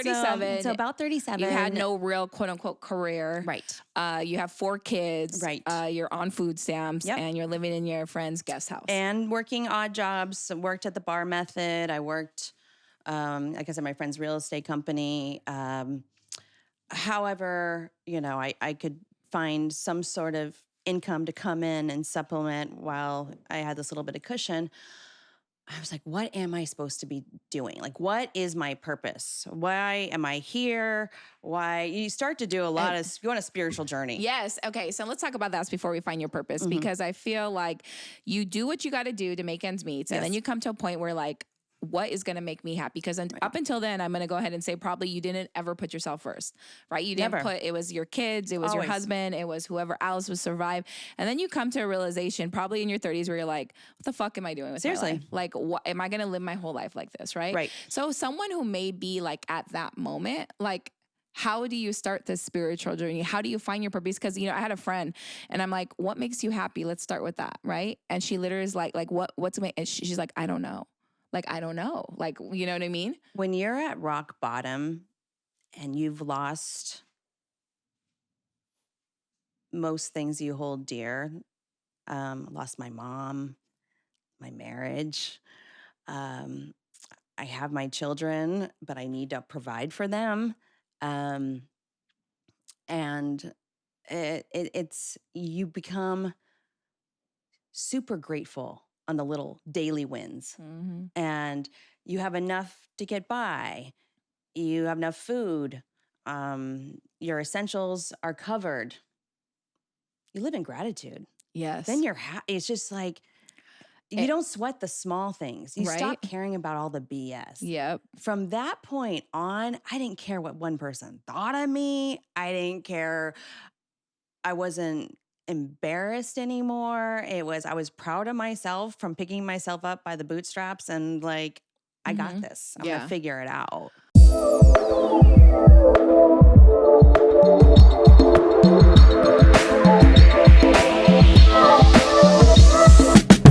37. So about 37. You had no real quote unquote career. Right. You have 4 kids. Right. You're on food stamps. Yep. And you're living in your friend's guest house. And working odd jobs. Worked at the bar method. I worked, like I said, my friend's real estate company. However, I could find some sort of income to come in and supplement while I had this little bit of cushion. I was like, what am I supposed to be doing? Like, what is my purpose? Why am I here? Why? You start to do a lot of, you want a spiritual journey. Yes. Okay. So let's talk about that before we find your purpose, because I feel like you do what you got to do to make ends meet. And then you come to a point where like, what is going to make me happy? Because up until then, I'm going to go ahead and say probably you didn't ever put yourself first, right? You didn't put, it was your kids, it was your husband, it was whoever else would survive. And then you come to a realization probably in your 30s where you're like, what the fuck am I doing with my life? Like, what am I going to live my whole life like this, right? Right. So someone who may be like at that moment, like, how do you start this spiritual journey? How do you find your purpose? Because, I had a friend and I'm like, what makes you happy? Let's start with that, right? And she literally is like what's my, and she's like, I don't know. Like, I don't know. Like, you know what I mean? When you're at rock bottom and you've lost most things you hold dear, lost my mom, my marriage, I have my children, but I need to provide for them. And it's, you become super grateful on the little daily wins. And you have enough to get by. You have enough food. Your essentials are covered. You live in gratitude. Yes. Then it's just like, you don't sweat the small things. You stop caring about all the BS. Yep. From that point on, I didn't care what one person thought of me. I didn't care. I wasn't embarrassed anymore. I was proud of myself from picking myself up by the bootstraps and like, I got this. I'm gonna figure it out.